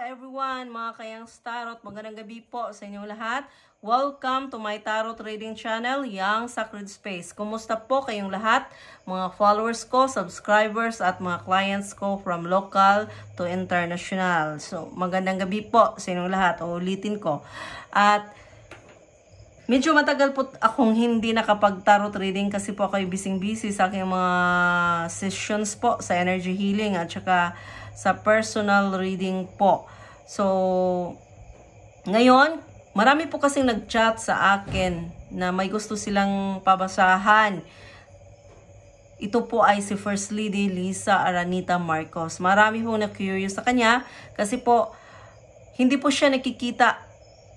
everyone, mga kayang tarot. Magandang gabi po sa inyong lahat. Welcome to my tarot reading channel, Yang Sacred Space. Kumusta po kayong lahat? Mga followers ko, subscribers at mga clients ko from local to international. So, magandang gabi po sa inyong lahat. Ulitin ko. At medyo matagal po akong hindi nakapag-tarot reading kasi po ako'y busy sa aking mga sessions po sa energy healing at saka sa personal reading po. So, ngayon, marami po kasing nag-chat sa akin na may gusto silang pabasahan. Ito po ay si First Lady Liza Aranita Marcos. Marami po na-curious sa kanya kasi po, hindi po siya nakikita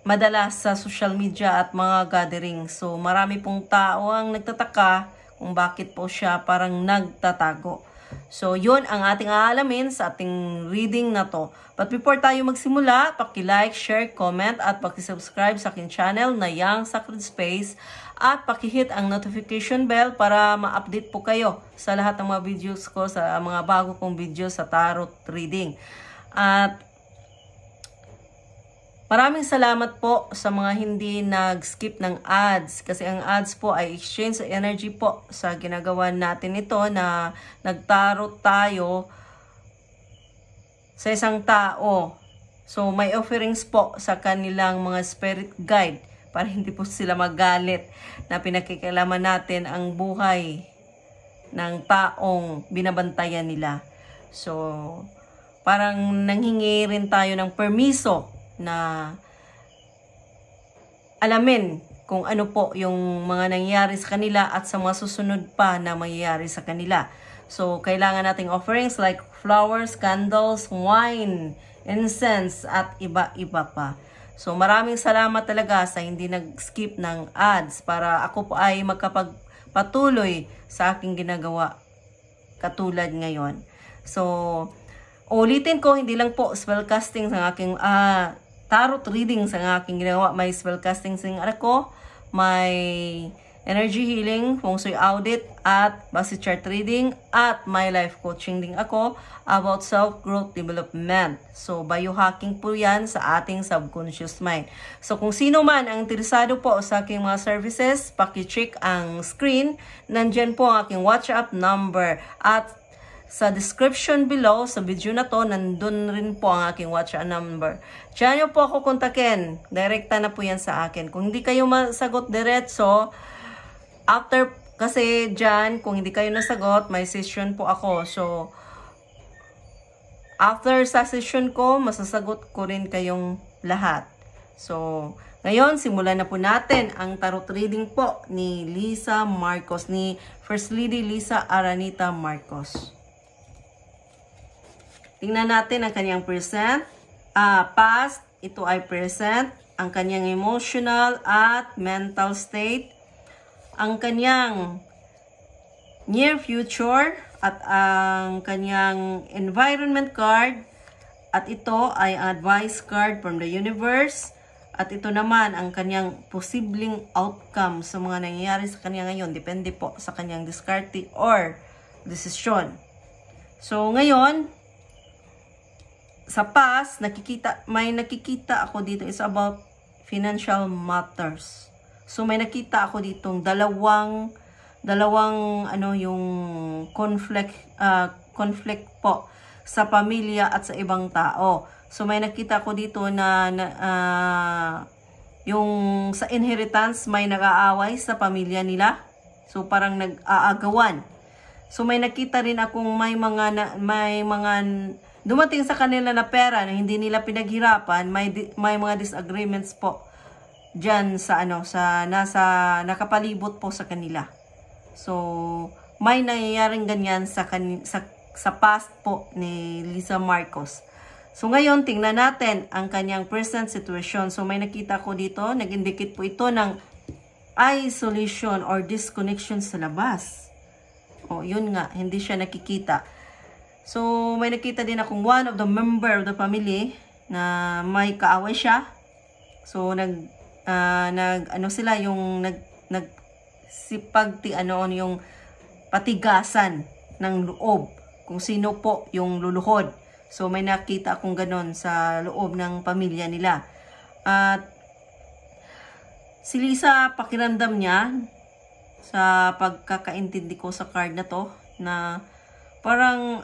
madalas sa social media at mga gathering. So, marami pong tao ang nagtataka kung bakit po siya parang nagtatago. So, yun ang ating aalamin sa ating reading na to. But before tayo magsimula, paki-like, share, comment, at paki-subscribe sa aking channel na Yang Sacred Space. At paki-hit ang notification bell para ma-update po kayo sa lahat ng mga videos ko, sa mga bago kong videos sa tarot reading. At maraming salamat po sa mga hindi nag-skip ng ads kasi ang ads po ay exchange energy po sa ginagawa natin ito na nagtarot tayo sa isang tao. So may offerings po sa kanilang mga spirit guide para hindi po sila magalit na pinakikalaman natin ang buhay ng taong binabantayan nila. So parang nanghingi rin tayo ng permiso na alamin kung ano po yung mga nangyayari sa kanila at sa mga susunod pa na mangyayari sa kanila. So, kailangan nating offerings like flowers, candles, wine, incense, at iba-iba pa. So, maraming salamat talaga sa hindi nag-skip ng ads para ako po ay magkapagpatuloy sa aking ginagawa katulad ngayon. So, ulitin ko, hindi lang po spellcasting sa aking tarot reading sa aking ginawa. May spellcasting sa ako, may energy healing, feng shui audit, at base chart reading, at may life coaching din ako about self-growth development. So, biohacking po yan sa ating subconscious mind. So, kung sino man ang interesado po sa aking mga services, paki-check ang screen. Nandyan po ang aking WhatsApp number. At sa description below, sa video na to, nandun rin po ang aking WhatsApp number. Diyan nyo po ako kontakin. Direkta na po yan sa akin. Kung hindi kayo masagot diretso, after, kasi dyan, kung hindi kayo nasagot, may session po ako. So, after sa session ko, masasagot ko rin kayong lahat. So, ngayon, simulan na po natin ang tarot reading po ni Liza Marcos, ni First Lady Liza Aranita Marcos. Tingnan natin ang kanyang past, ito ay present, ang kanyang emotional at mental state, ang kanyang near future, at ang kanyang environment card, at ito ay advice card from the universe, at ito naman ang kanyang posibleng outcome sa mga nangyayari sa kanya ngayon, depende po sa kanyang discarding or decision. So ngayon, sa past, may nakikita ako dito is about financial matters. So may nakita ako ditong dalawang yung conflict po sa pamilya at sa ibang tao. So may nakita ako dito na yung sa inheritance may nag-aaway sa pamilya nila. So parang nag-aagawan. So may nakita rin akong may mga dumating sa kanila na pera na hindi nila pinaghirapan, may mga disagreements po diyan sa nasa nakapalibot po sa kanila. So, may nangyayaring ganyan sa past po ni Liza Marcos. So, ngayon tingnan natin ang kanyang present situation. So, may nakita ko dito, nag-indicate po ito ng isolation or disconnection sa labas. O, yun nga, hindi siya nakikita. So, may nakita din akong one of the member of the family na may kaaway siya. So, yung patigasan ng loob kung sino po yung luluhod. So may nakita akong ganon sa loob ng pamilya nila. At si Lisa, pakiramdam niya sa pagkakaintindi ko sa card na to, na parang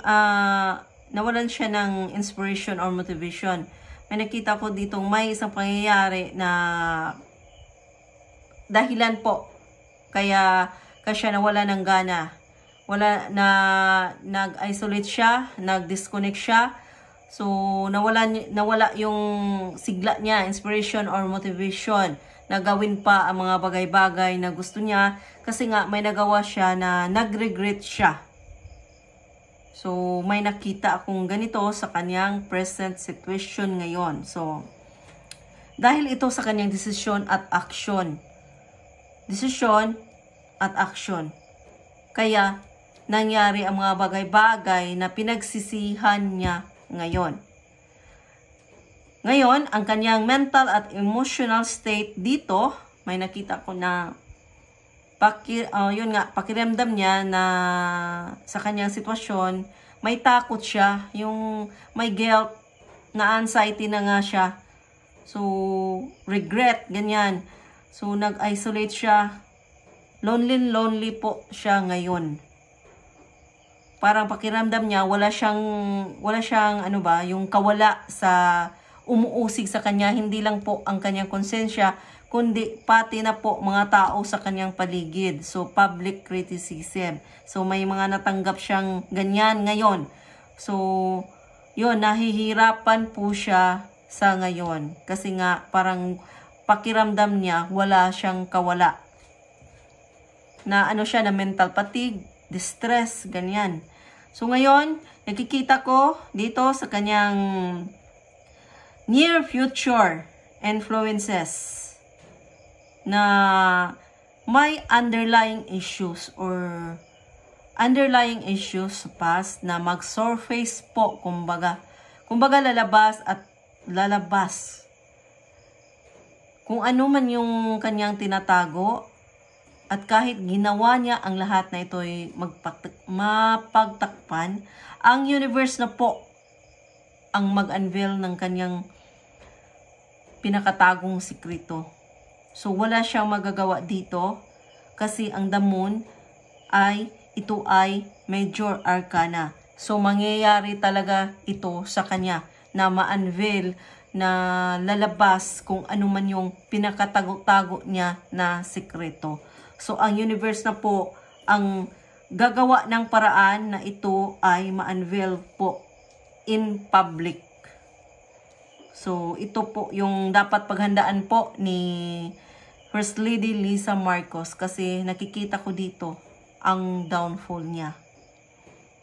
nawalan siya ng inspiration or motivation. May nakita ko dito may isang pangyayari na dahilan po kaya siya nawala ng gana. Nag-isolate siya, nag-disconnect siya. So nawala yung sigla niya, inspiration or motivation na gawin pa ang mga bagay-bagay na gusto niya, kasi nga may nagawa siya na nag-regret siya. So may nakita akong ganito sa kanyang present situation ngayon. So dahil ito sa kanyang desisyon at action. Desisyon at action. Kaya nangyari ang mga bagay-bagay na pinagsisihan niya ngayon. Ngayon, ang kanyang mental at emotional state dito, may nakita ko na pakiramdam niya na sa kanyang sitwasyon, may takot siya, yung may guilt, na anxiety na nga siya. So, regret, ganyan. So, nag-isolate siya. Lonely po siya ngayon. Parang pakiramdam niya, wala siyang yung kawala sa umuusig sa kanya, hindi lang po ang kanyang konsensya, kundi pati na po mga tao sa kanyang paligid. So, public criticism. So, may mga natanggap siyang ganyan ngayon. So, yun, nahihirapan po siya sa ngayon. Kasi nga, parang pakiramdam niya, wala siyang kawala. Na siya, na mental fatigue, distress, ganyan. So, ngayon, nakikita ko dito sa kanyang near future influences na may underlying issues sa past na mag-surface po, kumbaga lalabas at lalabas. Kung ano man yung kanyang tinatago, at kahit ginawa niya ang lahat na ito ay mapagtakpan, ang universe na po ang mag-unveil ng kanyang pinakatagong sikreto. So, wala siyang magagawa dito kasi ang the moon ito ay major arcana. So, mangyayari talaga ito sa kanya na ma-unveil, na lalabas kung ano man yung pinakatago-tago niya na sikreto. So, ang universe na po ang gagawa ng paraan na ito ay ma-unveil po in public. So, ito po yung dapat paghandaan po ni First Lady Lisa Marcos, kasi nakikita ko dito ang downfall niya.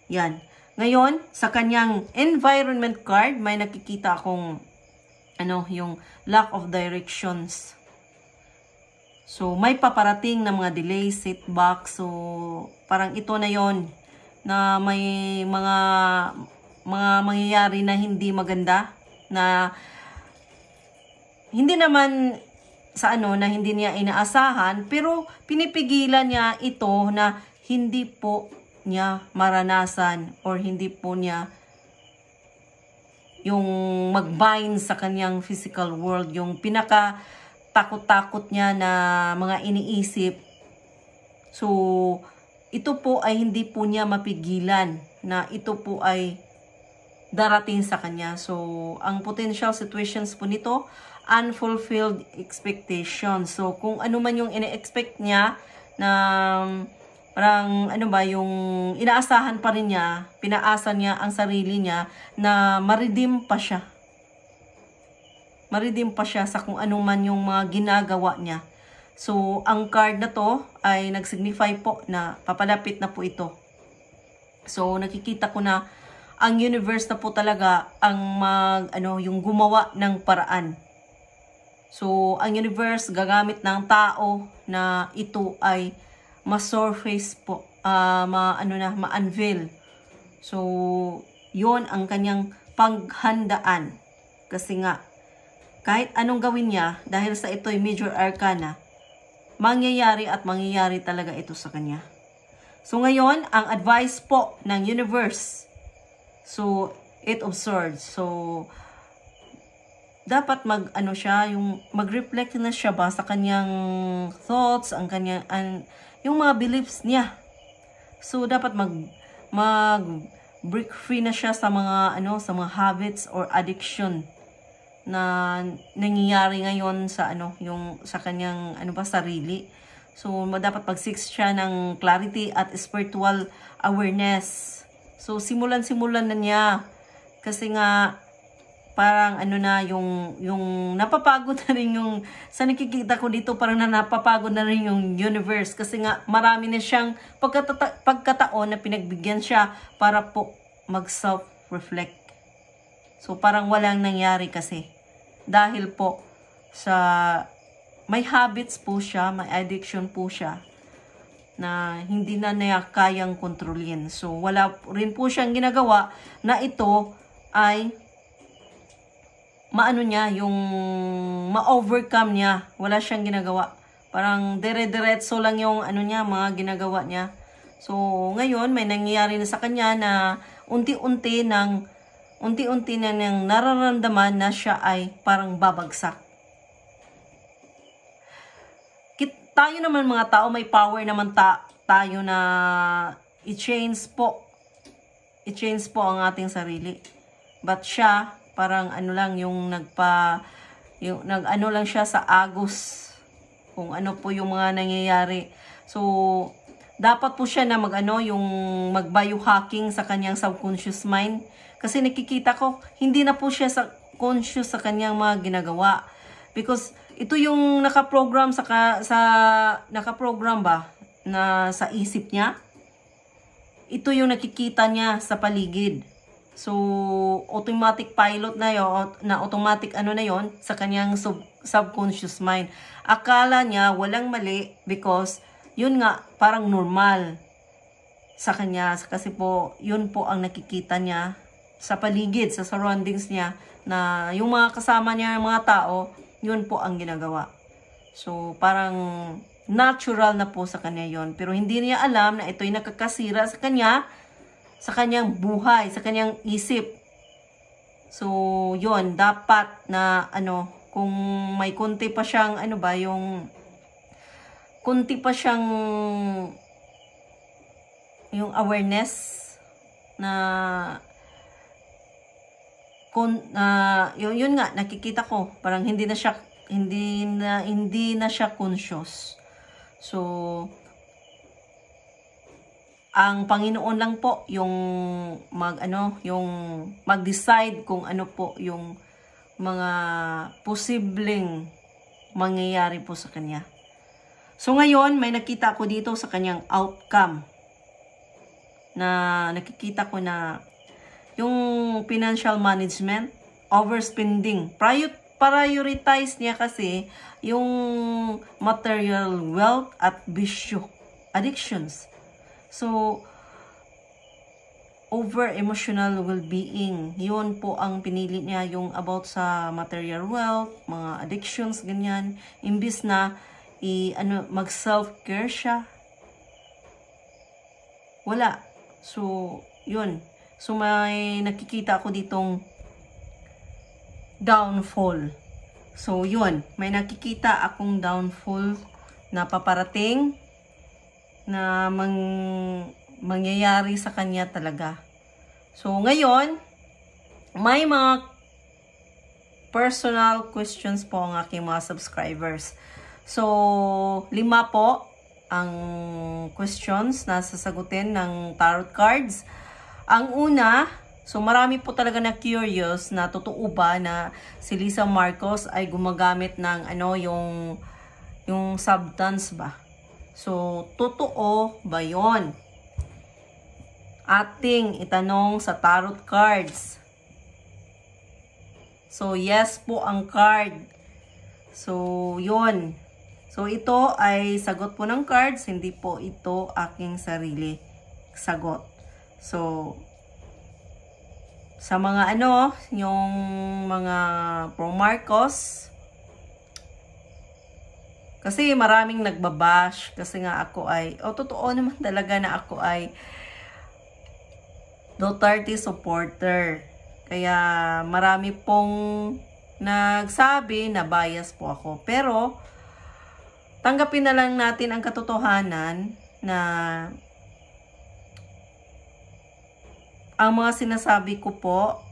Yan. Ngayon, sa kanyang environment card, may nakikita akong yung lack of directions. So, may paparating na mga delay, setback. So, parang ito na yon na may mga mangyayari na hindi maganda, na hindi naman sa na hindi niya inaasahan, pero pinipigilan niya ito na hindi po niya maranasan or hindi po niya yung mag-bind sa kanyang physical world, yung pinaka takot-takot niya na mga iniisip. So, ito po ay hindi po niya mapigilan, na ito po ay darating sa kanya. So, ang potential situations po nito, unfulfilled expectations. So, kung ano man yung ine-expect niya na parang yung inaasahan pa rin niya, pinaasa niya ang sarili niya na ma-redeem pa siya. Ma-redeem pa siya sa kung ano man yung mga ginagawa niya. So, ang card na to ay nag-signify po na papalapit na po ito. So, nakikita ko na ang universe na po talaga ang yung gumawa ng paraan. So, ang universe gagamit ng tao na ito ay ma-surface po, ma-unveil. So, yon ang kanyang paghandaan. Kasi nga, kahit anong gawin niya, dahil sa ito ay major arcana, mangyayari at mangyayari talaga ito sa kanya. So, ngayon, ang advice po ng universe. So, it absorbs. So, dapat ano siya, yung mag-reflect na siya ba sa kanyang thoughts, ang kanyang, yung mga beliefs niya. So, dapat break free na siya sa mga, sa mga habits or addiction na nangyayari ngayon sa, sa kanyang, sarili. So, dapat mag-seek siya ng clarity at spiritual awareness. So, simulan na niya. Kasi nga, parang yung napapagod na rin yung, sa nakikita ko dito, parang napapagod na rin yung universe. Kasi nga, marami na siyang pagkataon na pinagbigyan siya para po mag-self-reflect. So, parang walang nangyari kasi. Dahil po, may habits po siya, may addiction po siya, na hindi na niya kayang kontrolin. So, wala rin po siyang ginagawa na ito ay yung ma-overcome niya. Wala siyang ginagawa. Parang dire-diretso lang yung mga ginagawa niya. So, ngayon may nangyayari na sa kanya na unti-unti nang nararamdaman na siya ay parang babagsak. Tayo naman mga tao, may power naman tayo na i-change po ang ating sarili. But siya, parang lang yung lang siya sa agos kung ano po yung mga nangyayari. So, dapat po siya na yung mag-biohacking sa kanyang subconscious mind. Kasi nakikita ko, hindi na po siya conscious sa kanyang mga ginagawa. Because ito yung nakaprogram nakaprogram ba na sa isip niya. Ito yung nakikita niya sa paligid. So, automatic pilot na automatic na yon sa kanyang subconscious mind. Akala niya walang mali because yun nga parang normal sa kanya kasi po yun po ang nakikita niya sa paligid, sa surroundings niya, na yung mga kasama niya, mga tao, yun po ang ginagawa. So, parang natural na po sa kanya yon. Pero hindi niya alam na ito'y nakakasira sa kanya, sa kanyang buhay, sa kanyang isip. So, yon dapat na, kung may kunti pa siyang, kunti pa siyang, yung awareness, na, yun nga nakikita ko parang hindi na siya conscious. So ang Panginoon lang po yung mag-decide kung ano po yung mga posibleng mangyayari po sa kanya. So ngayon may nakita ko dito sa kanyang outcome na nakikita ko na yung financial management, overspending. Prioritize niya kasi yung material wealth at bisyo, addictions. So, over-emotional well-being. Yun po ang pinili niya, yung about sa material wealth, mga addictions, ganyan. Imbis na mag-self-care siya. Wala. So, yun. So, may nakikita ako ditong downfall. So, yun. May nakikita akong downfall na paparating na mangyayari sa kanya talaga. So, ngayon, may mga personal questions po ang aking mga subscribers. So, 5 po ang questions na sasagutin ng tarot cards. Ang una, so marami po talaga na curious na totoo ba na si Lisa Marcos ay gumagamit ng yung substance ba? So, totoo ba yon? Ating itanong sa tarot cards. So, yes po ang card. So, yon. So, ito ay sagot po ng cards, hindi po ito aking sarili sagot. So, sa mga yung mga pro Marcos, kasi maraming nagbabash, kasi nga ako ay, totoo naman talaga na ako ay Duterte supporter. Kaya marami pong nagsabi na bias po ako. Pero tanggapin na lang natin ang katotohanan na ang mga sinasabi ko po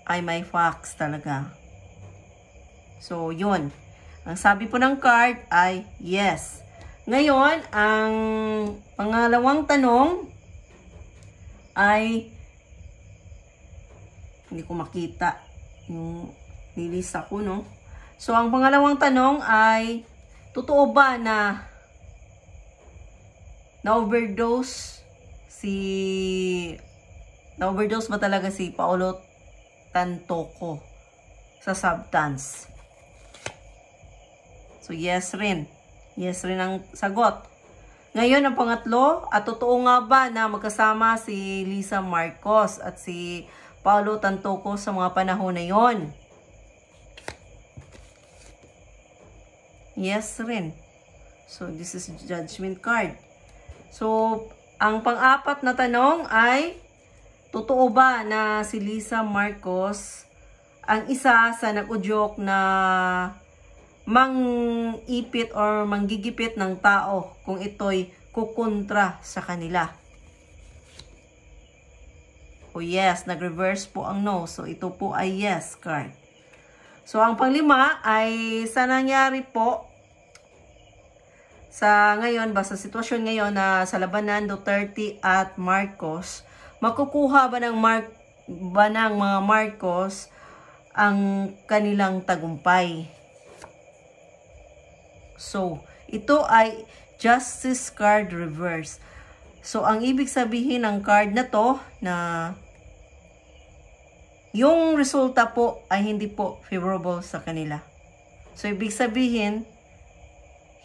ay may facts talaga. So, yun. Ang sabi po ng card ay yes. Ngayon, ang pangalawang tanong ay hindi ko makita yung nilista ko, no? So, ang pangalawang tanong ay totoo ba na na-overdose ba talaga si Paolo Tantoco sa substance? So, yes rin. Yes rin ang sagot. Ngayon, ang pangatlo, at totoo nga ba na magkasama si Lisa Marcos at si Paolo Tantoco sa mga panahon na yon? Yes rin. So, this is judgment card. So, ang pang-apat na tanong ay, totoo ba na si Lisa Marcos ang isa sa nag-udyok na mang-ipit or manggigipit ng tao kung ito'y kukontra sa kanila? O yes, nag-reverse po ang no. So, ito po ay yes card. So, ang panglima ay sa nangyari po sa ngayon, sa sitwasyon ngayon na sa labanan Duterte at Marcos, makukuha ba ng mga Marcos ang kanilang tagumpay? So, ito ay Justice card reverse. So, ang ibig sabihin ng card na to na yung resulta po ay hindi po favorable sa kanila. So, ibig sabihin,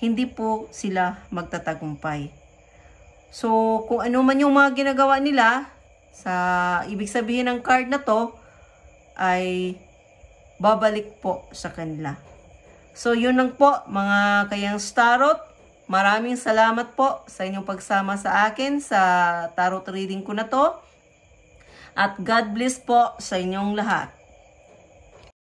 hindi po sila magtatagumpay. So, kung ano man yung mga ginagawa nila, sa ibig sabihin ng card na to, ay babalik po sa kanila. So, yun lang po mga kayang Tarot. Maraming salamat po sa inyong pagsama sa akin sa tarot reading ko na to. At God bless po sa inyong lahat.